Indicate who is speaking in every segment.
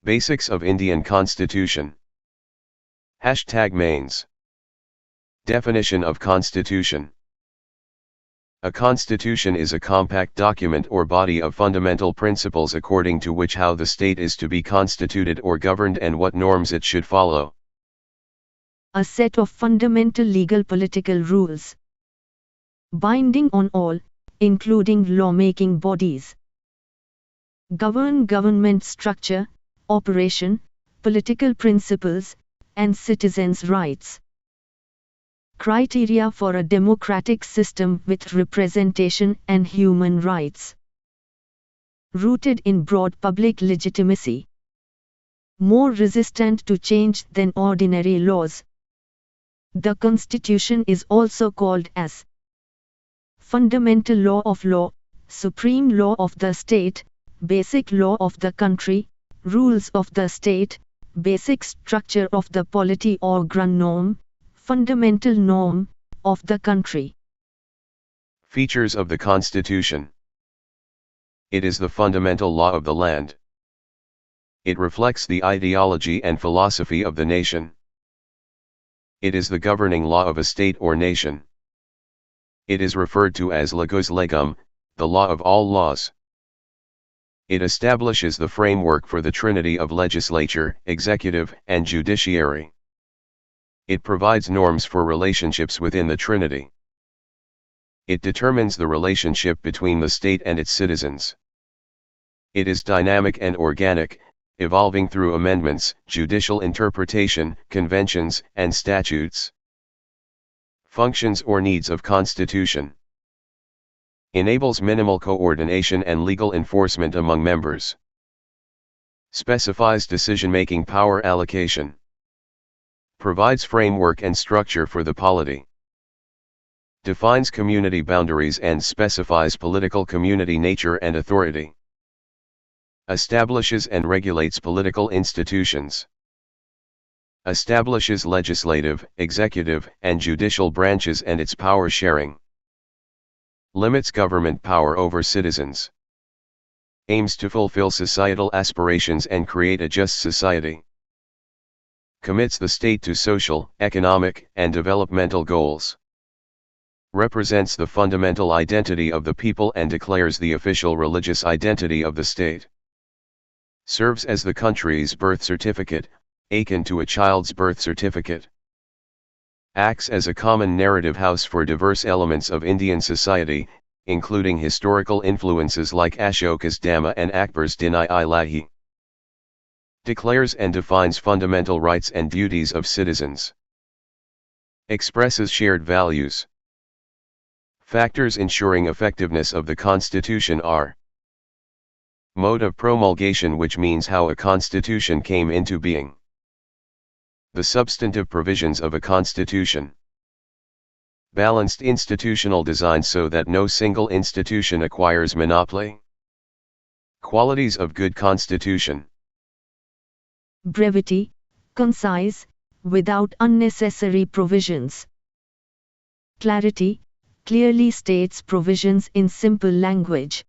Speaker 1: Basics of Indian Constitution. #Mains. Definition of Constitution. A constitution is a compact document or body of fundamental principles according to which how the state is to be constituted or governed and what norms it should follow.
Speaker 2: A set of fundamental legal political rules, binding on all, including lawmaking bodies, govern government structure, operation, political principles, and citizens' rights. Criteria for a democratic system with representation and human rights. Rooted in broad public legitimacy. More resistant to change than ordinary laws. The Constitution is also called as fundamental law of law, supreme law of the state, basic law of the country, rules of the state, basic structure of the polity or grand norm, fundamental norm of the country.
Speaker 1: Features of the Constitution. It is the fundamental law of the land. It reflects the ideology and philosophy of the nation. It is the governing law of a state or nation. It is referred to as legis legum, the law of all laws. It establishes the framework for the trinity of legislature, executive, and judiciary. It provides norms for relationships within the trinity. It determines the relationship between the state and its citizens. It is dynamic and organic, evolving through amendments, judicial interpretation, conventions, and statutes. Functions or needs of Constitution. Enables minimal coordination and legal enforcement among members. Specifies decision-making power allocation. Provides framework and structure for the polity. Defines community boundaries and specifies political community nature and authority. Establishes and regulates political institutions. Establishes legislative, executive, and judicial branches and its power sharing. Limits government power over citizens. Aims to fulfill societal aspirations and create a just society. Commits the state to social, economic, and developmental goals. Represents the fundamental identity of the people and declares the official religious identity of the state. Serves as the country's birth certificate, akin to a child's birth certificate. Acts as a common narrative house for diverse elements of Indian society, including historical influences like Ashoka's Dhamma and Akbar's Din-i-Ilahi. Declares and defines fundamental rights and duties of citizens. Expresses shared values. Factors ensuring effectiveness of the Constitution are: mode of promulgation, which means how a constitution came into being. The substantive provisions of a constitution. Balanced institutional design so that no single institution acquires monopoly. Qualities of good constitution.
Speaker 2: Brevity, concise, without unnecessary provisions. Clarity, clearly states provisions in simple language.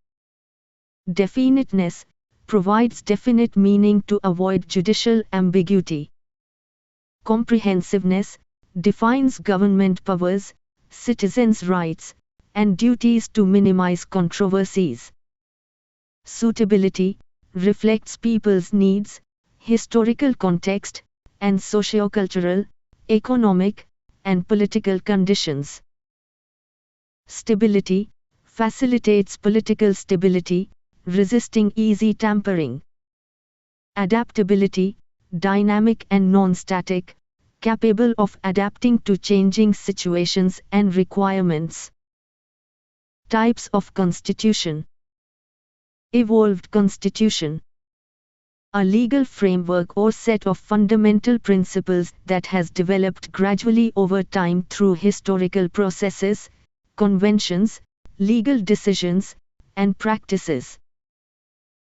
Speaker 2: Definiteness, provides definite meaning to avoid judicial ambiguity. Comprehensiveness, defines government powers, citizens' rights, and duties to minimize controversies. Suitability, reflects people's needs, historical context, and socio-cultural, economic, and political conditions. Stability, facilitates political stability, resisting easy tampering. Adaptability, dynamic and non-static, capable of adapting to changing situations and requirements. Types of constitution. Evolved constitution. A legal framework or set of fundamental principles that has developed gradually over time through historical processes, conventions, legal decisions, and practices.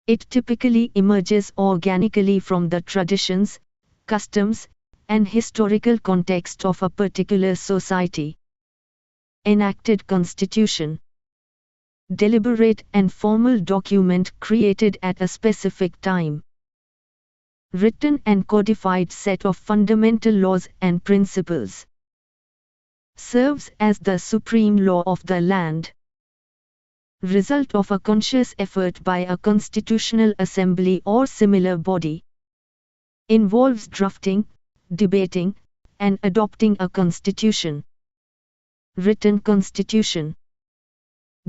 Speaker 2: It typically emerges organically from the traditions, customs, and historical context of a particular society. Enacted constitution. Deliberate and formal document created at a specific time. written and codified set of fundamental laws and principles. Serves as the supreme law of the land. Result of a conscious effort by a constitutional assembly or similar body. Involves drafting, debating, and adopting a constitution. Written constitution.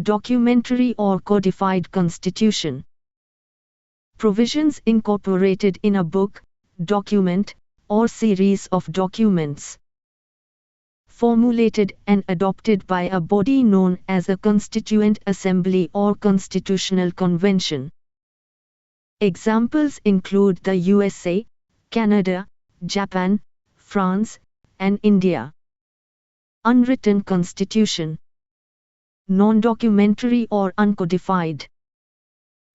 Speaker 2: Documentary or codified constitution. Provisions incorporated in a book, document, or series of documents. Formulated and adopted by a body known as a constituent assembly or constitutional convention. Examples include the USA, Canada, Japan, France, and India. Unwritten constitution. Non-documentary or uncodified.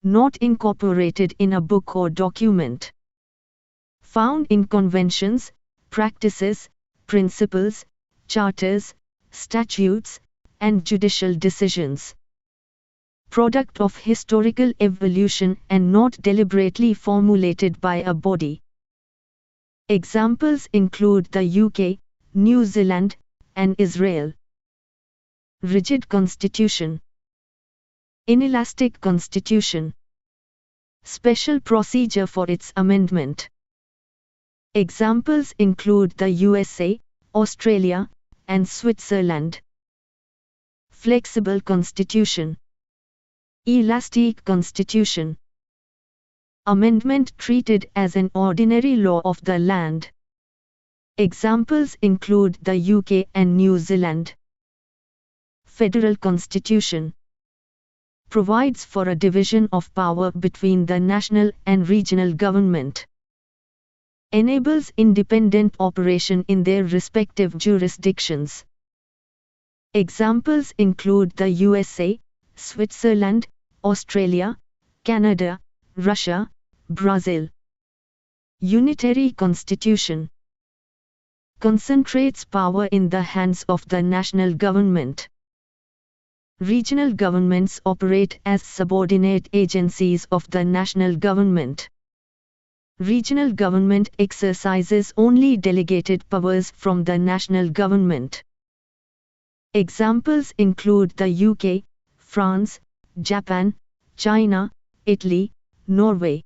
Speaker 2: Not incorporated in a book or document. Found in conventions, practices, principles, charters, statutes, and judicial decisions. Product of historical evolution and not deliberately formulated by a body. Examples include the UK, New Zealand, and Israel. Rigid constitution. Inelastic constitution. Special procedure for its amendment. Examples include the USA, Australia, and Switzerland. Flexible constitution. Elastic constitution. Amendment treated as an ordinary law of the land. Examples include the UK and New Zealand. Federal constitution. Provides for a division of power between the national and regional government. Enables independent operation in their respective jurisdictions. Examples include the USA, Switzerland, Australia, Canada, Russia, Brazil. Unitary constitution. Concentrates power in the hands of the national government. Regional governments operate as subordinate agencies of the national government. Regional government exercises only delegated powers from the national government. Examples include the UK, France, Japan, China, Italy, Norway.